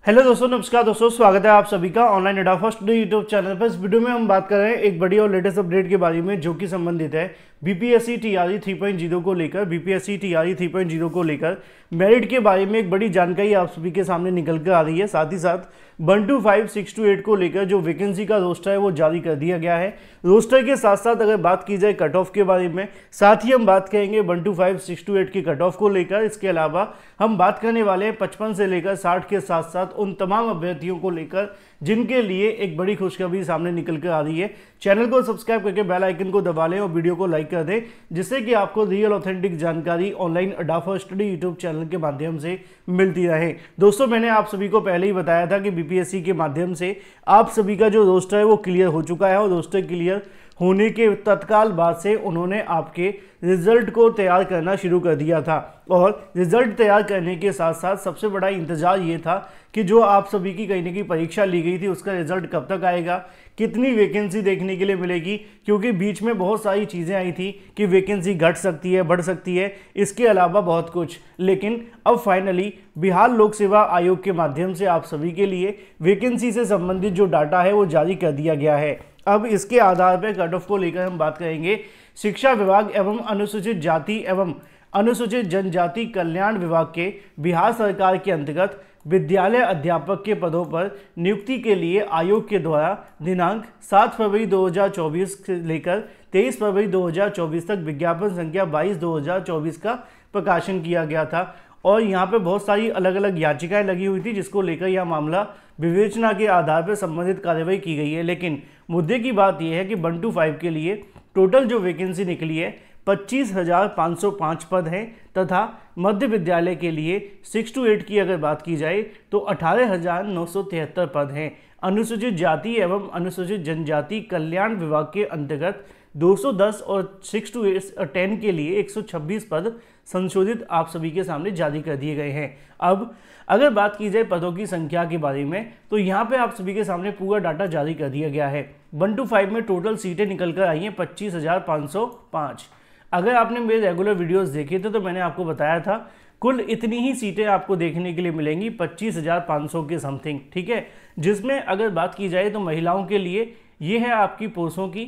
Hello दोस्तों, नमस्कार दोस्तों, स्वागत है आप सभी का ऑनलाइन अड्डा फर्स्ट डे यूट्यूब चैनल पर। इस वीडियो में हम बात कर रहे हैं एक बड़ी और लेटेस्ट अपडेट के बारे में जो कि संबंधित है बीपीएससी टीआरई 3.0 को लेकर। बीपीएससी टीआरई 3.0 को लेकर मेरिट के बारे में एक बड़ी जानकारी आप सभी के सामने निकल कर आ रही है। साथ ही साथ 1 to 5, 6 to 8 को लेकर जो वैकेंसी का रोस्टर है वो जारी कर दिया गया है। रोस्टर के साथ साथ अगर बात की जाए कट ऑफ के बारे में, साथ ही हम बात करेंगे 1 to 5, 6 to 8 की कट ऑफ को लेकर। इसके अलावा हम बात करने वाले हैं 55 से लेकर 60 के साथ साथ उन तमाम अभ्यर्थियों को लेकर जिनके लिए एक बड़ी खुशखबरी सामने निकल कर आ रही है। चैनल को सब्सक्राइब करके बेल आइकन को दबा लें और वीडियो को लाइक कर दें, जिससे कि आपको रियल ऑथेंटिक जानकारी ऑनलाइन अड्डा फॉर स्टडी यूट्यूब चैनल के माध्यम से मिलती रहे। दोस्तों, मैंने आप सभी को पहले ही बताया था कि बीपीएससी के माध्यम से आप सभी का जो रोस्टर है वो क्लियर हो चुका है और रोस्टर क्लियर होने के तत्काल बाद से उन्होंने आपके रिजल्ट को तैयार करना शुरू कर दिया था। और रिजल्ट तैयार करने के साथ साथ सबसे बड़ा इंतजार ये था कि जो आप सभी की कहीं ना कहीं परीक्षा ली गई थी उसका रिजल्ट कब तक आएगा, कितनी वैकेंसी देखने के लिए मिलेगी, क्योंकि बीच में बहुत सारी चीज़ें आई थी कि वैकेंसी घट सकती है, बढ़ सकती है, इसके अलावा बहुत कुछ। लेकिन अब फाइनली बिहार लोक सेवा आयोग के माध्यम से आप सभी के लिए वैकेंसी से संबंधित जो डाटा है वो जारी कर दिया गया है। अब इसके आधार पर कट ऑफ को लेकर हम बात करेंगे। शिक्षा विभाग एवं अनुसूचित जाति एवं अनुसूचित जनजाति कल्याण विभाग के बिहार सरकार के अंतर्गत विद्यालय अध्यापक के पदों पर नियुक्ति के लिए आयोग के द्वारा दिनांक 7 फरवरी 2024 से लेकर 23 फरवरी 2024 तक विज्ञापन संख्या 22/2024 का प्रकाशन किया गया था। और यहाँ पे बहुत सारी अलग अलग याचिकाएं लगी हुई थी जिसको लेकर यह मामला विवेचना के आधार पर संबंधित कार्रवाई की गई है। लेकिन मुद्दे की बात यह है कि 1 to 5 के लिए टोटल जो वैकेंसी निकली है 25,505 पद हैं तथा मध्य विद्यालय के लिए 6 to 8 की अगर बात की जाए तो 18,973 पद हैं। अनुसूचित जाति एवं अनुसूचित जनजाति कल्याण विभाग के अंतर्गत 210 और 6 to 10 के लिए 126 पद संशोधित आप सभी के सामने जारी कर दिए गए हैं। अब अगर बात की जाए पदों की संख्या के बारे में तो यहाँ पे आप सभी के सामने पूरा डाटा जारी कर दिया गया है। 1 to 5 में टोटल सीटें निकल कर आई हैं 25,505। अगर आपने मेरे रेगुलर वीडियोस देखे थे तो मैंने आपको बताया था कुल इतनी ही सीटें आपको देखने के लिए मिलेंगी 25,500 के समथिंग, ठीक है। जिसमें अगर बात की जाए तो महिलाओं के लिए ये है आपकी पोस्टों की,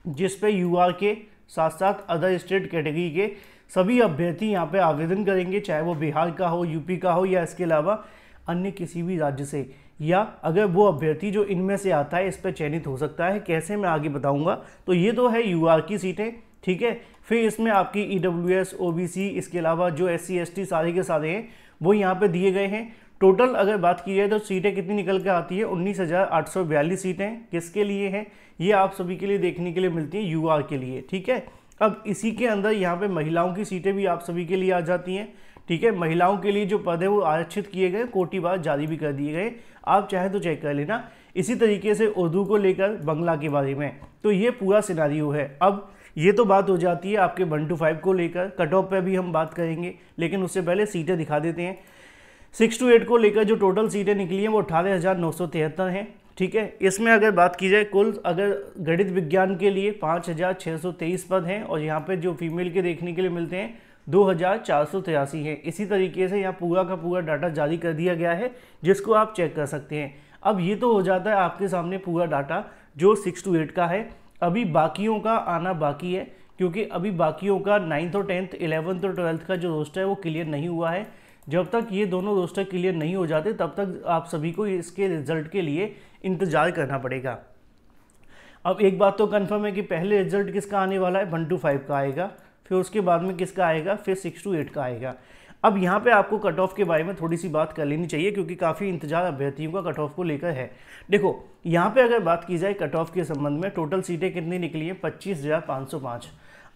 जिस पे यूआर के साथ साथ अदर स्टेट कैटेगरी के सभी अभ्यर्थी यहाँ पे आवेदन करेंगे, चाहे वो बिहार का हो, यूपी का हो या इसके अलावा अन्य किसी भी राज्य से, या अगर वो अभ्यर्थी जो इनमें से आता है इस पर चयनित हो सकता है। कैसे, मैं आगे बताऊंगा। तो ये तो है यूआर की सीटें, ठीक है। फिर इसमें आपकी ईडब्ल्यूएस, ओबीसी, इसके अलावा जो एससी एसटी सारे के सारे हैं वो यहाँ पे दिए गए हैं। टोटल अगर बात की जाए तो सीटें कितनी निकल के आती है 19,842 सीटें किसके लिए हैं, ये आप सभी के लिए देखने के लिए मिलती हैं यूआर के लिए, ठीक है। अब इसी के अंदर यहाँ पे महिलाओं की सीटें भी आप सभी के लिए आ जाती हैं, ठीक है। महिलाओं के लिए जो पद है वो आरक्षित किए गए, कोटिवार जारी भी कर दिए गए, आप चाहे तो चेक कर लेना। इसी तरीके से उर्दू को लेकर बंगला के बारे में, तो ये पूरा सिनारियो है। अब ये तो बात हो जाती है आपके 1 to 5 को लेकर। कट ऑफ पे भी हम बात करेंगे, लेकिन उससे पहले सीटें दिखा देते हैं। 6 to 8 को लेकर जो टोटल सीटें निकली हैं वो 18,973 हैं, ठीक है। इसमें अगर बात की जाए कुल अगर गणित विज्ञान के लिए 5,623 पद हैं और यहाँ पे जो फीमेल के देखने के लिए मिलते हैं 2,483 हैं। इसी तरीके से यहाँ पूरा का पूरा डाटा जारी कर दिया गया है जिसको आप चेक कर सकते हैं। अब ये तो हो जाता है आपके सामने पूरा डाटा जो 6 to 8 का है। अभी बाकियों का आना बाकी है, क्योंकि अभी बाकियों का 9th और 10th, 11th और 12th का जो रोस्टर है वो क्लियर नहीं हुआ है। जब तक ये दोनों रोस्टर क्लियर नहीं हो जाते तब तक आप सभी को इसके रिजल्ट के लिए इंतजार करना पड़ेगा। अब एक बात तो कंफर्म है कि पहले रिजल्ट किसका आने वाला है, 1 to 5 का आएगा, फिर उसके बाद में किसका आएगा, फिर 6 to 8 का आएगा। अब यहाँ पे आपको कट ऑफ के बारे में थोड़ी सी बात कर लेनी चाहिए, क्योंकि काफ़ी इंतजार अभ्यर्थियों का कट ऑफ को लेकर है। देखो, यहाँ पे अगर बात की जाए कट ऑफ के संबंध में टोटल सीटें कितनी निकली हैं 25,505।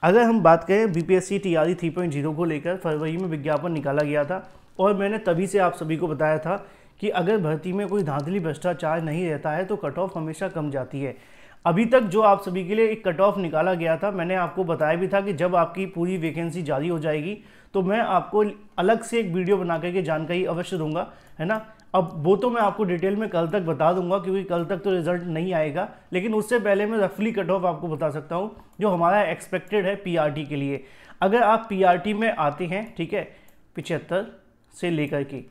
अगर हम बात करें बीपीएससी टीआरई 3.0 को लेकर फरवरी में विज्ञापन निकाला गया था और मैंने तभी से आप सभी को बताया था कि अगर भर्ती में कोई धांधली भ्रष्टाचार नहीं रहता है तो कट ऑफ हमेशा कम जाती है। अभी तक जो आप सभी के लिए एक कट ऑफ निकाला गया था, मैंने आपको बताया भी था कि जब आपकी पूरी वैकेंसी जारी हो जाएगी तो मैं आपको अलग से एक वीडियो बना करके जानकारी अवश्य दूंगा, है ना। अब वो तो मैं आपको डिटेल में कल तक बता दूंगा, क्योंकि कल तक तो रिजल्ट नहीं आएगा, लेकिन उससे पहले मैं रफली कट ऑफ आपको बता सकता हूँ जो हमारा एक्सपेक्टेड है पीआरटी के लिए। अगर आप पीआरटी में आते हैं, ठीक है, 75 से लेकर के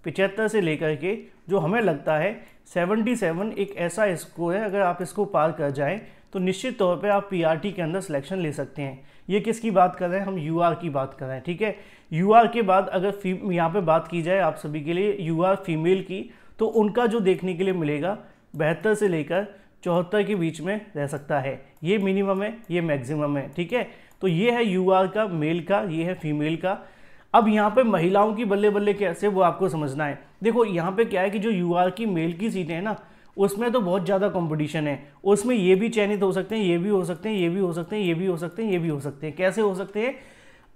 75 से लेकर के जो हमें लगता है 77 एक ऐसा स्कोर है, अगर आप इसको पार कर जाएं तो निश्चित तौर पे आप पीआरटी के अंदर सिलेक्शन ले सकते हैं। ये किसकी बात कर रहे हैं, हम यूआर की बात कर रहे हैं, ठीक है। यूआर के बाद अगर यहाँ पे बात की जाए आप सभी के लिए यूआर फीमेल की, तो उनका जो देखने के लिए मिलेगा 72 से लेकर 74 के बीच में रह सकता है। ये मिनिमम है, ये मैक्सिमम है, ठीक है। तो ये है यूआर का मेल का, ये है फीमेल का। अब यहाँ पे महिलाओं की बल्ले बल्ले कैसे, वो आपको समझना है। देखो यहाँ पे क्या है कि जो यूआर की मेल की सीटें हैं ना, उसमें तो बहुत ज़्यादा कंपटीशन है। उसमें ये भी चयनित हो सकते हैं, ये भी हो सकते हैं, ये भी हो सकते हैं, ये भी हो सकते हैं, ये भी हो सकते हैं। कैसे हो सकते हैं,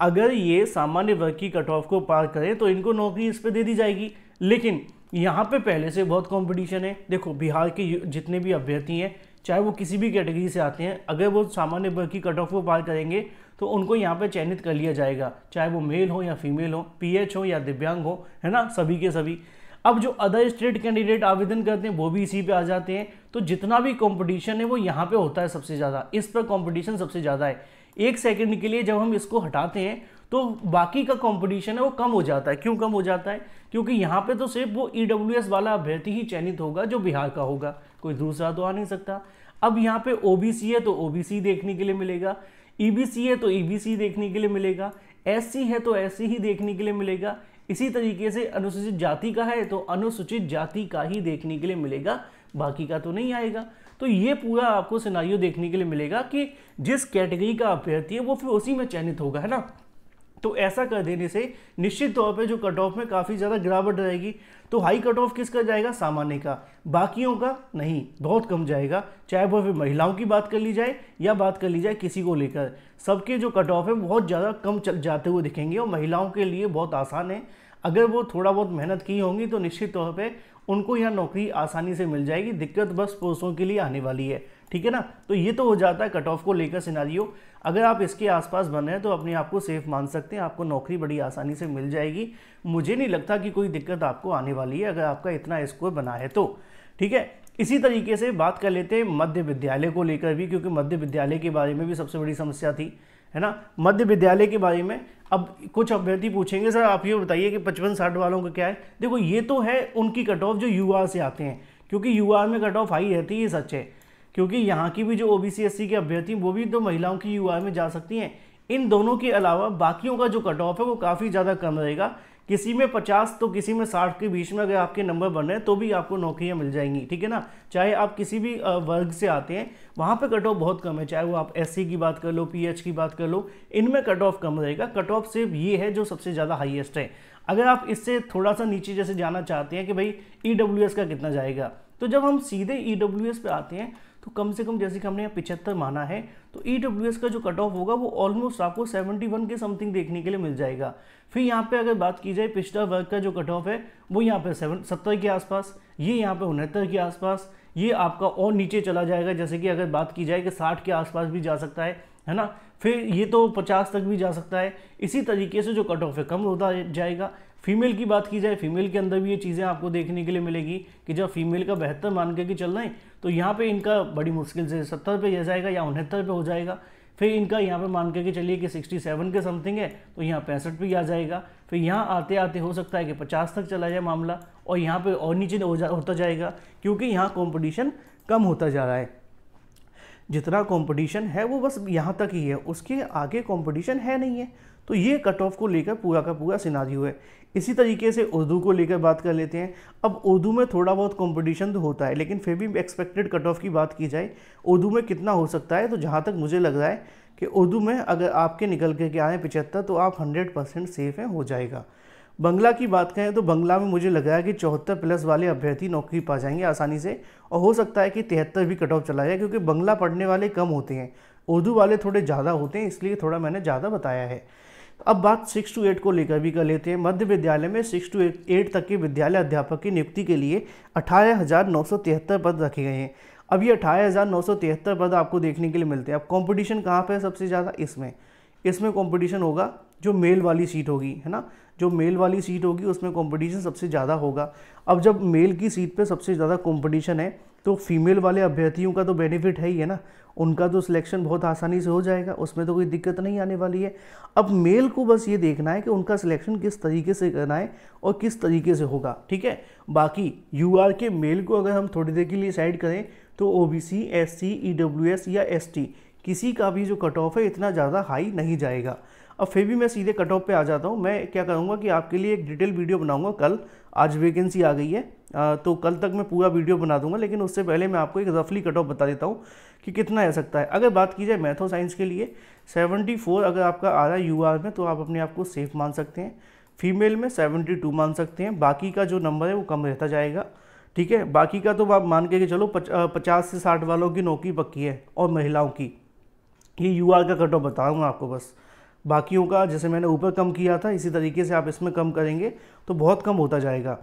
अगर ये सामान्य वर्ग की कट ऑफ को पार करें तो इनको नौकरी इस पर दे दी जाएगी। लेकिन यहाँ पे पहले से बहुत कंपटीशन है। देखो बिहार के जितने भी अभ्यर्थी हैं, चाहे वो किसी भी कैटेगरी से आते हैं, अगर वो सामान्य वर्ग की कट ऑफ को पार करेंगे तो उनको यहाँ पे चयनित कर लिया जाएगा, चाहे वो मेल हो या फीमेल हो, पीएच हो या दिव्यांग हो, है ना, सभी के सभी। अब जो अदर स्टेट कैंडिडेट आवेदन करते हैं वो भी इसी पे आ जाते हैं। तो जितना भी कंपटीशन है वो यहाँ पे होता है सबसे ज़्यादा, इस पर कंपटीशन सबसे ज़्यादा है। एक सेकंड के लिए जब हम इसको हटाते हैं तो बाकी का कंपटीशन है वो कम हो जाता है। क्यों कम हो जाता है, क्योंकि यहाँ पे तो सिर्फ वो ईडब्ल्यूएस वाला अभ्यर्थी ही चयनित होगा जो बिहार का होगा, कोई दूसरा तो आ नहीं सकता। अब यहाँ पे ओबीसी है तो ओबीसी देखने के लिए मिलेगा, ईबीसी है तो ईबीसी देखने के लिए मिलेगा, एससी है तो एससी ही देखने के लिए मिलेगा। इसी तरीके से अनुसूचित जाति का है तो अनुसूचित जाति का ही देखने के लिए मिलेगा, बाकी का तो नहीं आएगा। तो ये पूरा आपको सिनारियो देखने के लिए मिलेगा कि जिस कैटेगरी का अभ्यर्थी है वो फिर उसी में चयनित होगा, है ना। तो ऐसा कर देने से निश्चित तौर पे जो कट ऑफ में काफ़ी ज़्यादा गिरावट रहेगी। तो हाई कट ऑफ किसका जाएगा, सामान्य का, बाकियों का नहीं, बहुत कम जाएगा। चाहे वो फिर महिलाओं की बात कर ली जाए या बात कर ली जाए किसी को लेकर, सबके जो कट ऑफ है बहुत ज़्यादा कम चल जाते हुए दिखेंगे। और महिलाओं के लिए बहुत आसान है, अगर वो थोड़ा बहुत मेहनत की होंगी तो निश्चित तौर पर उनको यहाँ नौकरी आसानी से मिल जाएगी। दिक्कत बस पुरुषों के लिए आने वाली है, ठीक है ना। तो ये तो हो जाता है कट ऑफ को लेकर सिनारियो। अगर आप इसके आसपास बन रहे हैं तो अपने आप को सेफ मान सकते हैं, आपको नौकरी बड़ी आसानी से मिल जाएगी। मुझे नहीं लगता कि कोई दिक्कत आपको आने वाली है अगर आपका इतना स्कोर बना है तो, ठीक है। इसी तरीके से बात कर लेते हैं मध्य विद्यालय को लेकर भी, क्योंकि मध्य विद्यालय के बारे में भी सबसे बड़ी समस्या थी, है ना। मध्य विद्यालय के बारे में अब कुछ अभ्यर्थी पूछेंगे सर आप ये बताइए कि 55-60 वालों का क्या है। देखो ये तो है उनकी कट ऑफ जो यूआर से आते हैं, क्योंकि यूआर में कट ऑफ हाई रहती है, ये सच है। क्योंकि यहाँ की भी जो ओबीसी एससी के अभ्यर्थी वो भी तो महिलाओं की यूआर में जा सकती हैं। इन दोनों के अलावा बाकियों का जो कट ऑफ है वो काफ़ी ज़्यादा कम रहेगा। किसी में 50 तो किसी में 60 के बीच में अगर आपके नंबर बन रहे हैं तो भी आपको नौकरियां मिल जाएंगी, ठीक है ना। चाहे आप किसी भी वर्ग से आते हैं, वहाँ पे कट ऑफ बहुत कम है। चाहे वो आप एससी की बात कर लो, पीएच की बात कर लो, इनमें कट ऑफ कम रहेगा। कट ऑफ सिर्फ ये है जो सबसे ज़्यादा हाईएस्ट है। अगर आप इससे थोड़ा सा नीचे जैसे जाना चाहते हैं कि भाई ईडब्ल्यूएस का कितना जाएगा, तो जब हम सीधे ईडब्ल्यूएस पे आते हैं तो कम से कम जैसे कि हमने यहाँ 75 माना है, तो ईडब्ल्यूएस का जो कट ऑफ होगा वो ऑलमोस्ट आपको 71 के समथिंग देखने के लिए मिल जाएगा। फिर यहाँ पे अगर बात की जाए पिछड़ा वर्ग का जो कट ऑफ है वो यहाँ पे 70 के आसपास, ये यहाँ पे 69 के आसपास, ये आपका और नीचे चला जाएगा। जैसे कि अगर बात की जाए कि 60 के आसपास भी जा सकता है ना। फिर ये तो 50 तक भी जा सकता है। इसी तरीके से जो कट ऑफ है कम होता जाएगा। फीमेल की बात की जाए, फीमेल के अंदर भी ये चीज़ें आपको देखने के लिए मिलेगी कि जब फीमेल का 72 मान के चल रहे हैं तो यहाँ पे इनका बड़ी मुश्किल से 70 पे रह जाएगा या 69 पे हो जाएगा। फिर इनका यहाँ पे मान के चलिए कि 67 के समथिंग है तो यहाँ 65 पे आ जाएगा। फिर यहाँ आते आते हो सकता है कि 50 तक चला जाए मामला, और यहाँ पे और नीचे होता जाएगा, क्योंकि यहाँ कॉम्पिटिशन कम होता जा रहा है। जितना कंपटीशन है वो बस यहाँ तक ही है, उसके आगे कंपटीशन है नहीं है। तो ये कट ऑफ को लेकर पूरा का पूरा सिनारियो है। इसी तरीके से उर्दू को लेकर बात कर लेते हैं। अब उर्दू में थोड़ा बहुत कंपटीशन तो होता है, लेकिन फिर भी एक्सपेक्टेड कट ऑफ की बात की जाए उर्दू में कितना हो सकता है, तो जहाँ तक मुझे लग रहा है कि उर्दू में अगर आपके निकल के आए 75 तो आप 100% सेफ हैं, हो जाएगा। बंगला की बात करें तो बंगला में मुझे लग रहा है कि 74+ वाले अभ्यर्थी नौकरी पा जाएंगे आसानी से, और हो सकता है कि 73 भी कट ऑफ चला जाए, क्योंकि बंगला पढ़ने वाले कम होते हैं, उर्दू वाले थोड़े ज़्यादा होते हैं, इसलिए थोड़ा मैंने ज़्यादा बताया है। अब बात 6 to 8 को लेकर भी कर लेते हैं। मध्य विद्यालय में 6 to 8 तक के विद्यालय अध्यापक की नियुक्ति के लिए 18,973 पद रखे गए हैं। अब ये 18,973 पद आपको देखने के लिए मिलते हैं। अब कंपटीशन कहाँ पे है सबसे ज़्यादा, इसमें कंपटीशन होगा जो मेल वाली सीट होगी, है ना। जो मेल वाली सीट होगी उसमें कंपटीशन सबसे ज़्यादा होगा। अब जब मेल की सीट पे सबसे ज़्यादा कंपटीशन है तो फीमेल वाले अभ्यर्थियों का तो बेनिफिट है ही, है ना। उनका तो सिलेक्शन बहुत आसानी से हो जाएगा, उसमें तो कोई दिक्कत नहीं आने वाली है। अब मेल को बस ये देखना है कि उनका सिलेक्शन किस तरीके से करना है और किस तरीके से होगा, ठीक है। बाकी यूआर के मेल को अगर हम थोड़ी देर के लिए साइड करें तो ओबीसी, एससी, ईडब्ल्यूएस या एसटी किसी का भी जो कट ऑफ है इतना ज़्यादा हाई नहीं जाएगा। अब फिर भी मैं सीधे कट ऑफ पे आ जाता हूँ। मैं क्या करूँगा कि आपके लिए एक डिटेल वीडियो बनाऊँगा कल, आज वैकेंसी आ गई है तो कल तक मैं पूरा वीडियो बना दूंगा, लेकिन उससे पहले मैं आपको एक रफली कट ऑफ बता देता हूँ कि कितना आ सकता है। अगर बात की जाए मैथ और साइंस के लिए 74 अगर आपका आ रहा है यूआर में तो आप अपने आप को सेफ मान सकते हैं। फीमेल में 72 मान सकते हैं, बाकी का जो नंबर है वो कम रहता जाएगा, ठीक है। बाकी का तो आप मान के चलो 50 से 60 वालों की नौकरी पक्की है और महिलाओं की, ये यूआर का कट ऑफ बताऊँगा आपको बस। बाकियों का जैसे मैंने ऊपर कम किया था इसी तरीके से आप इसमें कम करेंगे तो बहुत कम होता जाएगा।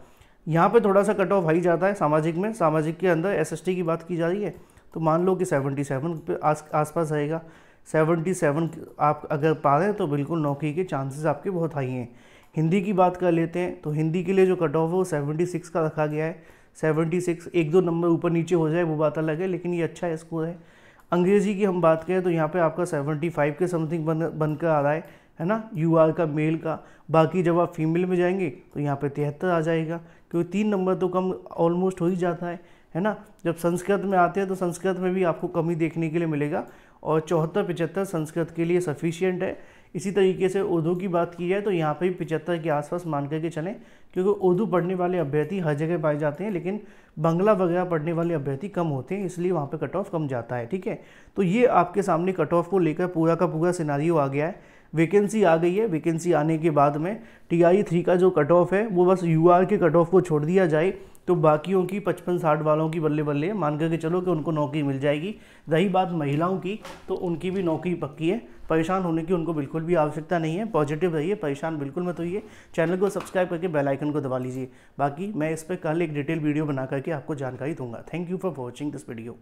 यहाँ पे थोड़ा सा कट ऑफ हाई जाता है सामाजिक में, सामाजिक के अंदर एसएसटी की बात की जा रही है तो मान लो कि 77 पे आसपास रहेगा। 77 आप अगर पा रहे हैं तो बिल्कुल नौकरी के चांसेस आपके बहुत हाई हैं। हिंदी की बात कर लेते हैं तो हिंदी के लिए जो कट ऑफ है वो 76 का रखा गया है। 76 एक दो नंबर ऊपर नीचे हो जाए वो बात अलग है, लेकिन ये अच्छा स्कोर है। अंग्रेजी की हम बात करें तो यहाँ पे आपका 75 के समथिंग बनकर आ रहा है ना, यूआर का मेल का। बाकी जब आप फीमेल में जाएंगे तो यहाँ पे 73 आ जाएगा, क्योंकि 3 नंबर तो कम ऑलमोस्ट हो ही जाता है ना। जब संस्कृत में आते हैं तो संस्कृत में भी आपको कमी देखने के लिए मिलेगा और 74-75 संस्कृत के लिए सफिशियंट है। इसी तरीके से उर्दू की बात की जाए तो यहाँ पे 75 के आसपास मान करके चलें, क्योंकि उर्दू पढ़ने वाले अभ्यर्थी हर जगह पाए जाते हैं, लेकिन बांग्ला वगैरह पढ़ने वाले अभ्यर्थी कम होते हैं, इसलिए वहाँ पे कट ऑफ कम जाता है, ठीक है। तो ये आपके सामने कट ऑफ को लेकर पूरा का पूरा सिनारियो आ गया है। वैकेंसी आ गई है, वैकेंसी आने के बाद में TRE 3 का जो कट ऑफ है वो बस यूआर के कट ऑफ को छोड़ दिया जाए तो बाकियों की 55-60 वालों की बल्ले बल्ले मान करके चलो कि उनको नौकरी मिल जाएगी। रही बात महिलाओं की तो उनकी भी नौकरी पक्की है, परेशान होने की उनको बिल्कुल भी आवश्यकता नहीं है। पॉजिटिव रहिए, परेशान बिल्कुल मत होइए। चैनल को सब्सक्राइब करके बेल आइकन को दबा लीजिए। बाकी मैं इस पर कल एक डिटेल वीडियो बना करके आपको जानकारी दूंगा। Thank you for watching this video.